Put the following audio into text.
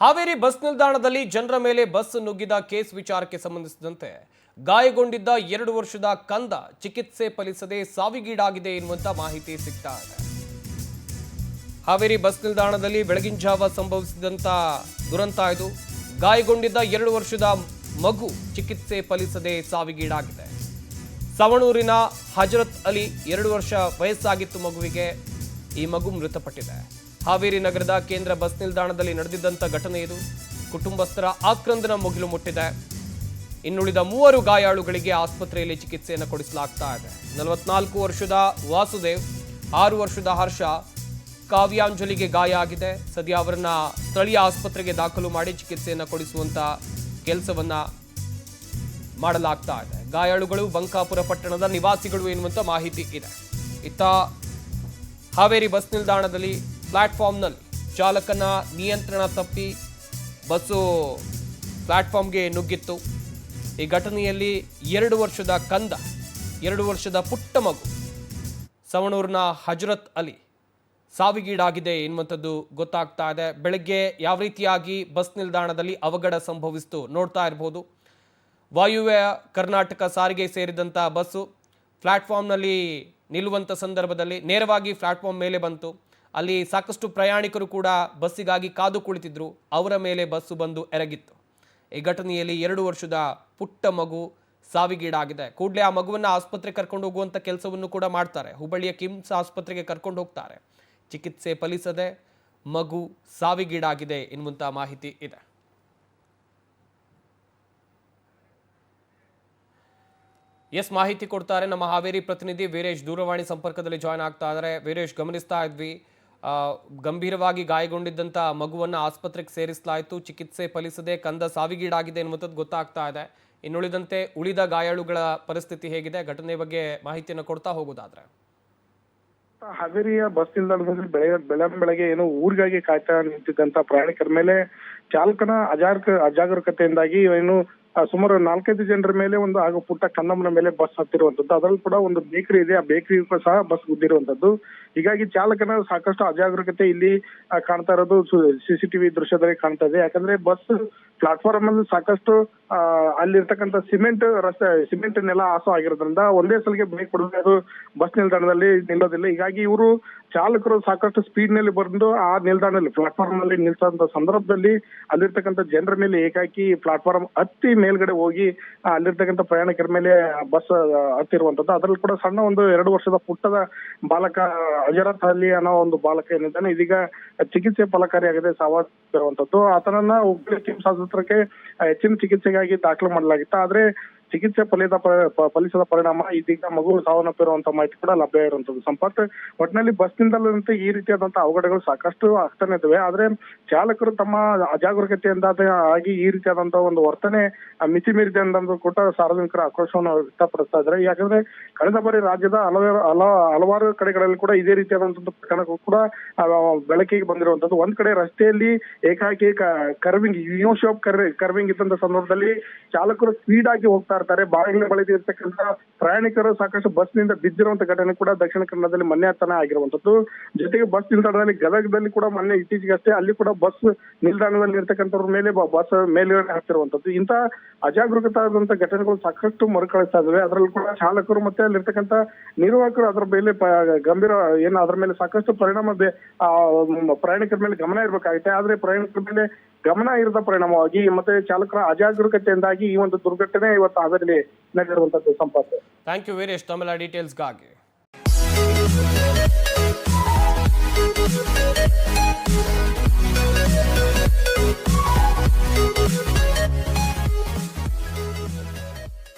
Haveri bus ನಿಲ್ದಾಣದಲ್ಲಿ ಜನರ ಮೇಲೆ ಬಸ್ ನುಗ್ಗಿದ ಕೇಸ್ ವಿಚಾರಕ್ಕೆ ಸಂಬಂಧಿಸಿದಂತೆ ಗಾಯಗೊಂಡಿದ್ದ 2 ವರ್ಷದ ಕಂದ ಚಿಕಿತ್ಸೆ ಫಲಿಸದೆ ಸಾವಿಗೀಡಾಗಿದೆ ಎನ್ನುವಂತ ಮಾಹಿತಿ ಸಿಗ್ತಾ ಇದೆ. ಹಾವೇರಿ ಬಸ್ ನಿಲ್ದಾಣದಲ್ಲಿ ಬೆಳಗಿನ ಜಾವ ಸಂಭವಿಸಿದಂತ ದುರಂತ ಇದು. ಗಾಯಗೊಂಡಿದ್ದ 2 ವರ್ಷದ ಮಗು ಚಿಕಿತ್ಸೆ ಫಲಿಸದೆ ಸಾವಿಗೀಡಾಗಿದೆ. ಸವಣೂರಿನ ಹಜರತ್ ಅಲಿ 2 ವರ್ಷ ವಯಸ್ಸಾಗಿತ್ತು ಮಗುವಿಗೆ. ಈ ಮಗು ಮೃತಪಟ್ಟಿದೆ. ಹಾವೇರಿ ನಗರದ ಕೇಂದ್ರ ಬಸ್ ನಿಲ್ದಾಣದಲ್ಲಿ ನಡೆದಿದ್ದಂಥ ಘಟನೆ ಇದು. ಕುಟುಂಬಸ್ಥರ ಆಕ್ರಂದನ ಮುಗಿಲು ಮುಟ್ಟಿದೆ. ಇನ್ನುಳಿದ 3 ಗಾಯಾಳುಗಳಿಗೆ ಆಸ್ಪತ್ರೆಯಲ್ಲಿ ಚಿಕಿತ್ಸೆಯನ್ನು ಕೊಡಿಸಲಾಗ್ತಾ ಇದೆ. 44 ವರ್ಷದ ವಾಸುದೇವ್, 6 ವರ್ಷದ ಹರ್ಷ, ಕಾವ್ಯಾಂಜಲಿಗೆ ಗಾಯ ಆಗಿದೆ. ಸದ್ಯ ಅವರನ್ನ ಸ್ಥಳೀಯ ಆಸ್ಪತ್ರೆಗೆ ದಾಖಲು ಮಾಡಿ ಚಿಕಿತ್ಸೆಯನ್ನು ಕೊಡಿಸುವಂತ ಕೆಲಸವನ್ನ ಮಾಡಲಾಗ್ತಾ ಇದೆ. ಗಾಯಾಳುಗಳು ಬಂಕಾಪುರ ಪಟ್ಟಣದ ನಿವಾಸಿಗಳು ಎನ್ನುವಂತ ಮಾಹಿತಿ ಇದೆ. ಇತ್ತ ಹಾವೇರಿ ಬಸ್ ನಿಲ್ದಾಣದಲ್ಲಿ ಪ್ಲಾಟ್ಫಾರ್ಮ್ನಲ್ಲಿ ಚಾಲಕನ ನಿಯಂತ್ರಣ ತಪ್ಪಿ ಬಸ್ಸು ಪ್ಲಾಟ್ಫಾರ್ಮ್ಗೆ ನುಗ್ಗಿತ್ತು. ಈ ಘಟನೆಯಲ್ಲಿ 2 ವರ್ಷದ ಕಂದ, 2 ವರ್ಷದ ಪುಟ್ಟ ಮಗು ಸವಣೂರಿನ ಹಜರತ್ ಅಲಿ ಸಾವಿಗೀಡಾಗಿದೆ ಎನ್ನುವಂಥದ್ದು ಗೊತ್ತಾಗ್ತಾ ಇದೆ. ಬೆಳಗ್ಗೆ ಯಾವ ರೀತಿಯಾಗಿ ಬಸ್ ನಿಲ್ದಾಣದಲ್ಲಿ ಅವಘಡ ಸಂಭವಿಸಿತು ನೋಡ್ತಾ ಇರಬಹುದು. ವಾಯುವ್ಯ ಕರ್ನಾಟಕ ಸಾರಿಗೆ ಸೇರಿದಂಥ ಬಸ್ಸು ಪ್ಲಾಟ್ಫಾರ್ಮ್ನಲ್ಲಿ ನಿಲ್ಲುವಂಥ ಸಂದರ್ಭದಲ್ಲಿ ನೇರವಾಗಿ ಪ್ಲಾಟ್ಫಾರ್ಮ್ ಮೇಲೆ ಬಂತು. ಅಲ್ಲಿ ಸಾಕಷ್ಟು ಪ್ರಯಾಣಿಕರು ಕೂಡ ಬಸ್ಸಿಗಾಗಿ ಕಾದು ಕುಳಿತಿದ್ರು. ಅವರ ಮೇಲೆ ಬಸ್ಸು ಬಂದು ಎರಗಿತ್ತು. ಈ ಘಟನೆಯಲ್ಲಿ 2 ವರ್ಷದ ಪುಟ್ಟ ಮಗು ಸಾವಿಗೀಡಾಗಿದೆ. ಕೂಡಲೇ ಆ ಮಗುವನ್ನು ಆಸ್ಪತ್ರೆಗೆ ಕರ್ಕೊಂಡು ಹೋಗುವಂಥ ಕೆಲಸವನ್ನು ಕೂಡ ಮಾಡ್ತಾರೆ. ಹುಬ್ಬಳ್ಳಿಯ ಕಿಮ್ಸ್ ಆಸ್ಪತ್ರೆಗೆ ಕರ್ಕೊಂಡು ಹೋಗ್ತಾರೆ. ಚಿಕಿತ್ಸೆ ಫಲಿಸದೆ ಮಗು ಸಾವಿಗೀಡಾಗಿದೆ ಎನ್ನುವಂಥ ಮಾಹಿತಿ ಇದೆ. ಮಾಹಿತಿ ಕೊಡ್ತಾರೆ ನಮ್ಮ ಹಾವೇರಿ ಪ್ರತಿನಿಧಿ ವೀರೇಶ್. ದೂರವಾಣಿ ಸಂಪರ್ಕದಲ್ಲಿ ಜಾಯ್ನ್ ಆಗ್ತಾ ಇದ್ದಾರೆ. ವೀರೇಶ್, ಗಮನಿಸ್ತಾ ಇದ್ವಿ, ಗಂಭೀರವಾಗಿ ಗಾಯಗೊಂಡಿದ್ದಂಥ ಮಗುವನ್ನು ಆಸ್ಪತ್ರೆಗೆ ಸೇರಿಸಲಾಯಿತು. ಚಿಕಿತ್ಸೆ ಫಲಿಸದೆ ಕಂದ ಸಾವಿಗೀಡಾಗಿದೆ ಎನ್ನುವಂಥದ್ದು ಗೊತ್ತಾಗ್ತಾ ಇದೆ. ಇನ್ನುಳಿದಂತೆ ಉಳಿದ ಗಾಯಾಳುಗಳ ಪರಿಸ್ಥಿತಿ ಹೇಗಿದೆ? ಘಟನೆ ಬಗ್ಗೆ ಮಾಹಿತಿಯನ್ನು ಕೊಡ್ತಾ ಹೋಗೋದಾದ್ರೆ. ಹಾವೇರಿಯ ಬಸ್ ನಿಲ್ದಾಣದಲ್ಲಿ ಬೆಳಗ್ಗೆ ಏನು ಊರಿಗಾಗಿ ಕಾಯ್ತಾ ನಿಂತಿದ್ದಂತ ಪ್ರಯಾಣಿಕರ ಮೇಲೆ ಚಾಲಕನ ಅಜಾಗರೂಕತೆಯಿಂದಾಗಿ ಏನು ಸುಮಾರು 4-5 ಜನರ ಮೇಲೆ ಒಂದು ಹಾಗೂ ಪುಟ್ಟ ಕಂದಮ್ಮನ ಮೇಲೆ ಬಸ್ ಹತ್ತಿರುವಂತದ್ದು. ಅದರಲ್ಲಿ ಕೂಡ ಒಂದು ಬೇಕರಿ ಇದೆ, ಆ ಬೇಕರಿ ಸಹ ಬಸ್ ಗುದ್ದಿರುವಂತದ್ದು. ಹೀಗಾಗಿ ಚಾಲಕನ ಸಾಕಷ್ಟು ಅಜಾಗರೂಕತೆ ಇಲ್ಲಿ ಕಾಣ್ತಾ ಇರೋದು CCTV ದೃಶ್ಯದಲ್ಲಿ ಕಾಣ್ತಾ ಇದೆ. ಯಾಕಂದ್ರೆ ಬಸ್ ಪ್ಲಾಟ್ಫಾರ್ಮ್ ಅಲ್ಲಿ ಸಾಕಷ್ಟು ಅಲ್ಲಿರ್ತಕ್ಕಂಥ ಸಿಮೆಂಟ್ ನೆಲ ಹಾಸು ಆಗಿರೋದ್ರಿಂದ ಒಂದೇ ಸಲಿಗೆ ಬ್ರೇಕ್ ಕೊಡೋದು ಅದು ಬಸ್ ನಿಲ್ದಾಣದಲ್ಲಿ ನಿಲ್ಲೋದಿಲ್ಲ. ಹೀಗಾಗಿ ಇವರು ಚಾಲಕರು ಸಾಕಷ್ಟು ಸ್ಪೀಡ್ ನಲ್ಲಿ ಬಂದು ಆ ನಿಲ್ದಾಣದಲ್ಲಿ ಪ್ಲಾಟ್ಫಾರ್ಮ್ ನಲ್ಲಿ ನಿಲ್ಸಂತ ಸಂದರ್ಭದಲ್ಲಿ ಅಲ್ಲಿರ್ತಕ್ಕಂಥ ಜನರ ಮೇಲೆ ಏಕಾಕಿ ಪ್ಲಾಟ್ಫಾರ್ಮ್ ಹತ್ತಿ ಮೇಲ್ಗಡೆ ಹೋಗಿ ಅಲ್ಲಿರ್ತಕ್ಕಂಥ ಪ್ರಯಾಣಿಕರ ಮೇಲೆ ಬಸ್ ಹತ್ತಿರುವಂತದ್ದು. ಅದ್ರಲ್ಲಿ ಕೂಡ ಸಣ್ಣ ಒಂದು 2 ವರ್ಷದ ಪುಟ್ಟದ ಬಾಲಕ ಹಜರತ್ ಅಲಿ ಅನ್ನೋ ಒಂದು ಬಾಲಕ ಏನಿದ್ದಾನೆ, ಇದೀಗ ಚಿಕಿತ್ಸೆ ಫಲಕಾರಿಯಾಗಿದೆ, ಸಾವಾಗಿರುವಂತದ್ದು. ಆತನನ್ನ ಹುಬ್ಬಳ್ಳಿ ಕಿಮ್ಸ್ ಆಸ್ಪತ್ರೆಗೆ ಹೆಚ್ಚಿನ ಚಿಕಿತ್ಸೆಗಾಗಿ ದಾಖಲು ಮಾಡಲಾಗಿತ್ತು. ಆದ್ರೆ ಚಿಕಿತ್ಸೆ ಫಲಿಸದ ಪರಿಣಾಮ ಇದೀಗ ಮಗು ಸಾವನ್ನಪ್ಪಿರುವಂತಹ ಮಾಹಿತಿ ಕೂಡ ಲಭ್ಯ ಇರುವಂತದ್ದು. ಸಂಪರ್ಕ ಒಟ್ಟಿನಲ್ಲಿ ಬಸ್ ನಿಲ್ದಾಣದಂತೆ ಈ ರೀತಿಯಾದಂತಹ ಅವಘಡಗಳು ಸಾಕಷ್ಟು ಆಗ್ತಾನೆ ಇದಾವೆ. ಆದ್ರೆ ಚಾಲಕರು ತಮ್ಮ ಅಜಾಗರೂಕತೆಯಿಂದ ಆಗಿ ಈ ರೀತಿಯಾದಂತಹ ಒಂದು ವರ್ತನೆ ಮಿತಿ ಮೀರಿದೆ ಅನ್ನೋದು ಕೂಡ ಸಾರ್ವಜನಿಕರ ಆಕ್ರೋಶವನ್ನು ವ್ಯಕ್ತಪಡಿಸ್ತಾ ಇದ್ದಾರೆ. ಯಾಕಂದ್ರೆ ಕಳೆದ ಬಾರಿ ರಾಜ್ಯದ ಹಲವಾರು ಕಡೆಗಳಲ್ಲಿ ಕೂಡ ಇದೇ ರೀತಿಯಾದಂತಹ ಪ್ರಕರಣಗಳು ಕೂಡ ಬೆಳಕಿಗೆ ಬಂದಿರುವಂತದ್ದು. ಒಂದ್ ಕಡೆ ರಸ್ತೆಯಲ್ಲಿ ಏಕಾಏಕಿ ಕರ್ವಿಂಗ್ ಕರ್ವಿಂಗ್ ಇದ್ದಂತ ಸಂದರ್ಭದಲ್ಲಿ ಚಾಲಕರು ಸ್ಪೀಡ್ ಆಗಿ ಹೋಗ್ತಾ ಇರ್ತಾರೆ. ಬಾಗಿಲ ಬಳಿ ಇರ್ತಕ್ಕಂಥ ಪ್ರಯಾಣಿಕರು ಸಾಕಷ್ಟು ಬಸ್ ನಿಂದ ಬಿದ್ದಿರುವಂತ ಘಟನೆ ಕೂಡ ದಕ್ಷಿಣ ಕನ್ನಡದಲ್ಲಿ ಮೊನ್ನೆ ಆಗಿರುವಂತದ್ದು. ಜೊತೆಗೆ ಬಸ್ ನಿಲ್ದಾಣದಲ್ಲಿ ಗದಗದಲ್ಲಿ ಕೂಡ ಮೊನ್ನೆ ಇತ್ತೀಚೆಗಷ್ಟೇ ಅಲ್ಲಿ ಕೂಡ ಬಸ್ ನಿಲ್ದಾಣದಲ್ಲಿ ಇರ್ತಕ್ಕಂಥವ್ರ ಮೇಲೆ ಬಸ್ ಮೇಲ್ಗಡೆ ಹಾಕ್ತಿರುವಂತದ್ದು. ಇಂತ ಅಜಾಗರೂಕತಾದಂತ ಘಟನೆಗಳು ಸಾಕಷ್ಟು ಮರುಕಳಿಸ್ತಾ ಇದಾವೆ. ಅದರಲ್ಲಿ ಕೂಡ ಚಾಲಕರು ಮತ್ತೆ ಅಲ್ಲಿರ್ತಕ್ಕಂಥ ನಿರ್ವಾಹಕರು ಅದರ ಮೇಲೆ ಗಂಭೀರ ಅದ್ರ ಮೇಲೆ ಸಾಕಷ್ಟು ಪರಿಣಾಮ ಪ್ರಯಾಣಿಕರ ಮೇಲೆ ಗಮನ ಇರ್ಬೇಕಾಗುತ್ತೆ. ಆದ್ರೆ ಪ್ರಯಾಣಿಕರ ಮೇಲೆ ಗಮನ ಇರದ ಪರಿಣಾಮವಾಗಿ ಮತ್ತೆ ಚಾಲಕರ ಅಜಾಗರೂಕತೆಯಿಂದಾಗಿ ಈ ಒಂದು ದುರ್ಘಟನೆ ಇವತ್ತು ಹಾವೇರಿಯಲ್ಲಿ ನಡೆದಿರುವಂತದ್ದು. ಸಂಪರ್ಕ. ಥ್ಯಾಂಕ್ ಯು ವೀರೇಶ್, ತಮ್ಮೆಲ್ಲ ಡೀಟೇಲ್ಸ್ಗಾಗಿ.